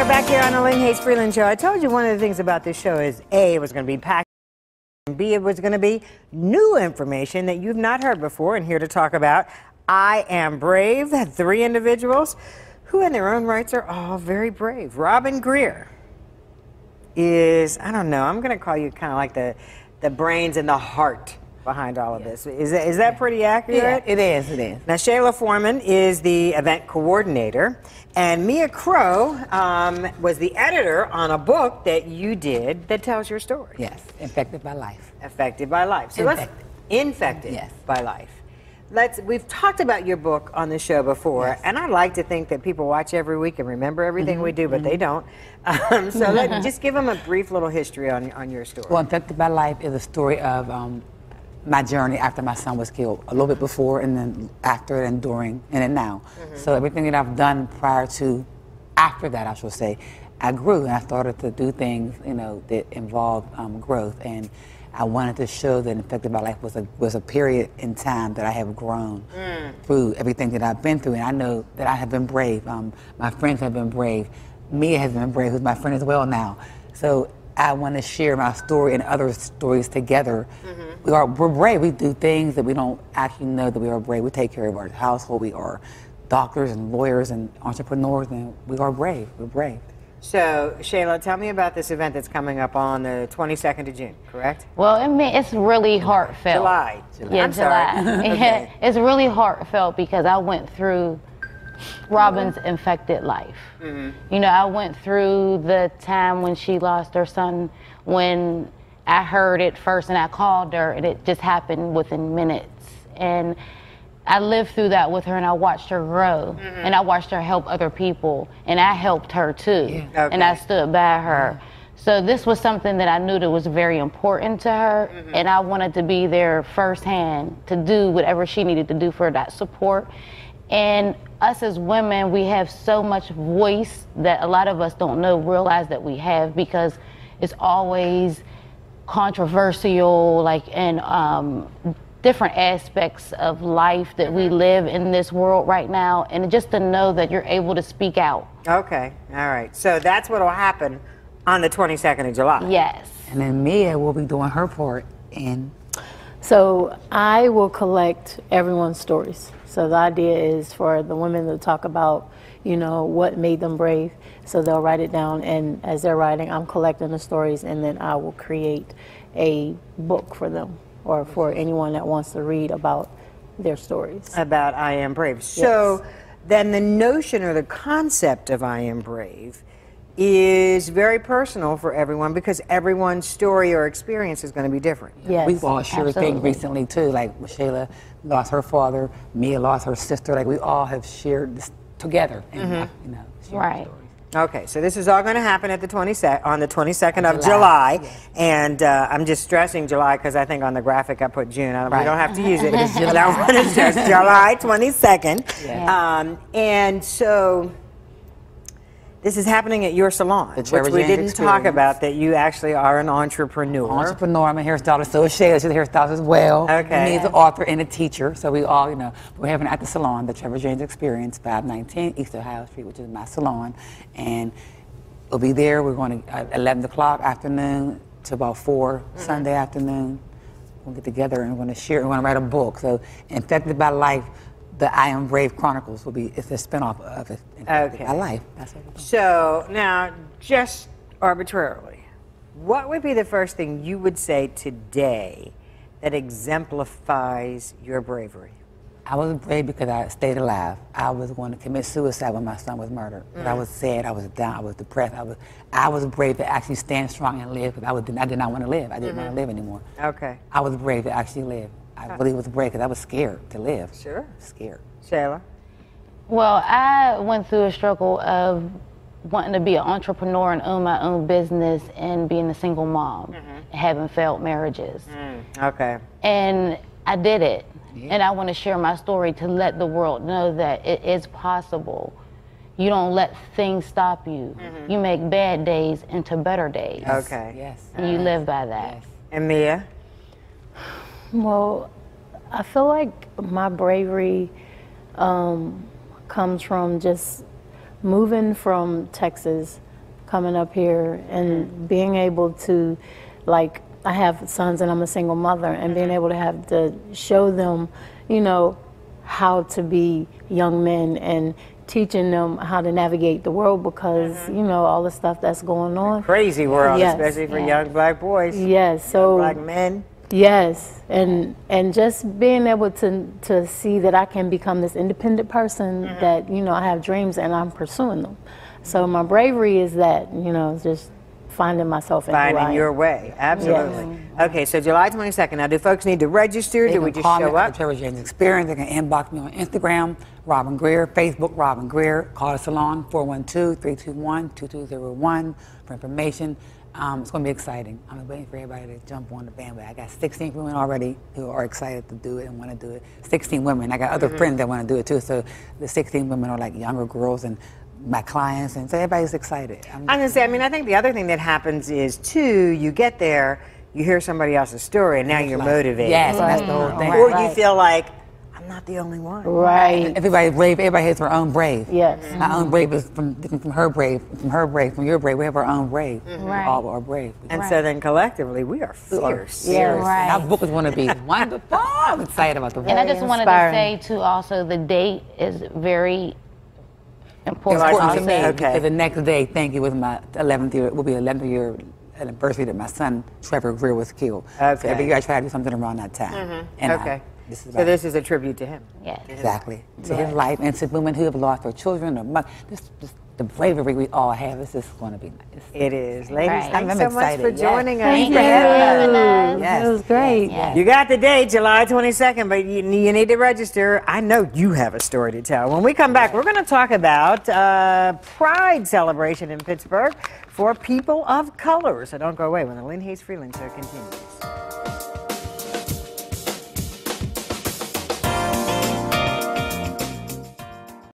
are back here on the Lynn Hayes Freeland Show. I told you one of the things about this show is A, it was going to be packed, and B, it was going to be new information that you've not heard before. And here to talk about I Am Brave, 3 individuals who in their own rights are all very brave. Robyn Greer is, I don't know, I'm going to call you kind of like the brains and the heart behind all of this. Is that pretty accurate? Yeah, it is, it is. Now, Shayla Foreman is the event coordinator, and Mia Crow was the editor on a book that you did that tells your story. Yes, Infected by Life. Affected by Life. So Infected yes. by Life. We've talked about your book on the show before, yes. And I like to think that people watch every week and remember everything we do, but they don't. So just give them a brief little history on your story. Well, Infected by Life is a story of my journey after my son was killed, a little bit before and then after and during and then now. So everything that I've done prior to, after that I should say, I grew and I started to do things, you know, that involved growth, and I wanted to show that Infected by Life was a period in time that I have grown through everything that I've been through, and I know that I have been brave. My friends have been brave. Mia has been brave, who's my friend as well now. So I want to share my story and other stories together. We're brave. We do things that we don't actually know that we are brave. We take care of our household. We are doctors and lawyers and entrepreneurs, and we are brave. We're brave. So, Shayla, tell me about this event that's coming up on the 22nd of June, correct? Well, it's really heartfelt. July. Yeah, I'm July. sorry. Okay. It's really heartfelt because I went through Robyn's infected life. You know, I went through the time when she lost her son, when I heard it first and I called her, and it just happened within minutes. And I lived through that with her, and I watched her grow, and I watched her help other people, and I helped her too, and I stood by her. So this was something that I knew that was very important to her, and I wanted to be there firsthand to do whatever she needed to do for that support. And us as women, we have so much voice that a lot of us don't realize that we have, because it's always controversial, like in different aspects of life that we live in this world right now, and just to know that you're able to speak out. Okay, all right. So that's what will happen on the 22nd of July. Yes. And then Mia will be doing her part in. So I will collect everyone's stories. So the idea is for the women to talk about, you know, what made them brave. So they'll write it down, and as they're writing, I'm collecting the stories, and then I will create a book for them, or for anyone that wants to read about their stories. About I Am Brave. So then the notion or the concept of I Am Brave is very personal for everyone, because everyone's story or experience is going to be different. Yes, We've all shared things recently too, like Shayla lost her father, Mia lost her sister, like we all have shared this together. And, you know, Right. stories. Okay, so this is all going to happen at the 22nd of July, and I'm just stressing July because I think on the graphic I put June. We don't have to use it. But I want to stress July 22nd. And so this is happening at your salon, which we didn't talk about, that you actually are an entrepreneur. Entrepreneur, I'm a hairstylist, so is Shayla. She's a hairstylist as well. Okay. Me's an author and a teacher, so we all, you know, we're having it at the salon, the Trevor James Experience, 519 East Ohio Street, which is my salon, and we'll be there. We're going to 11 o'clock afternoon to about 4 Sunday afternoon. We'll get together and we're going to share. We're going to write a book. So, Infected by Life, the I Am Brave Chronicles will be, it's a spinoff of it. Infected by Life. That's what we're doing. So now, just arbitrarily, what would be the first thing you would say today that exemplifies your bravery? I was brave because I stayed alive. I was going to commit suicide when my son was murdered. But I was sad, I was down, I was depressed. I was brave to actually stand strong and live, because I did not want to live. I didn't want to live anymore. Okay. I was brave to actually live. I really was brave because I was scared to live. Sure. Scared. Shayla? Well, I went through a struggle of wanting to be an entrepreneur and own my own business, and being a single mom, and having failed marriages. Okay. And I did it. And I want to share my story to let the world know that it is possible. You don't let things stop you. You make bad days into better days. Okay. Yes. And you live by that. Yes. And Mia? Well, I feel like my bravery comes from just moving from Texas coming up here and being able to, like, I have sons and I'm a single mother, and being able to have to show them, you know, how to be young men and teaching them how to navigate the world, because you know, all the stuff that's going on. Crazy world, Yes. especially for young black boys. Yes, so Black men. yes, and just being able to see that I can become this independent person, that, you know, I have dreams and I'm pursuing them. So my bravery is that, you know, just finding myself in who I Finding am. your way, absolutely. Okay, so July 22nd. Now, do folks need to register? They Do we can just call me show at up? the Trevor James Experience. They can inbox me on Instagram, Robyn Greer, Facebook, Robyn Greer. Call the salon, 412-321-2201 for information. It's going to be exciting. I'm waiting for everybody to jump on the bandwagon. I got 16 women already who are excited to do it and want to do it. 16 women. I got other friends that want to do it too. So the 16 women are like younger girls and my clients, and so everybody's excited. I'm going to say, I mean, I think the other thing that happens is, too, you get there, you hear somebody else's story, and now you're motivated. Yes, and that's the whole thing. Or you feel like, I'm not the only one. Right. Everybody's brave. Everybody has their own brave. Yes. My own brave is different from her brave, from your brave. We have our own brave. Right. All are brave. And so then collectively, we are fierce. Yes. Right. Our book is going to be wonderful. I'm excited about the book. And I just wanted inspiring. to say too, also the date is very important. Important to me Okay. because the next day, thank you, was my 11th year. Will be 11th year anniversary that my son Trevor Greer was killed. Okay. So every year I try to do something around that time. And Okay. this is So this is a tribute to him. Yes. exactly to his life and to women who have lost their children or mother. Just the bravery we all have. It's just going to be nice. It is. Ladies, Right. thanks I'm so much excited. for Yes. joining us. Thank you. having us. Yes. It was great. Yes. You got the date, July 22nd, but you need to register. I know you have a story to tell. When we come back, we're going to talk about Pride celebration in Pittsburgh for people of color. So don't go away when the Lynn Hayes Freeland Show continues.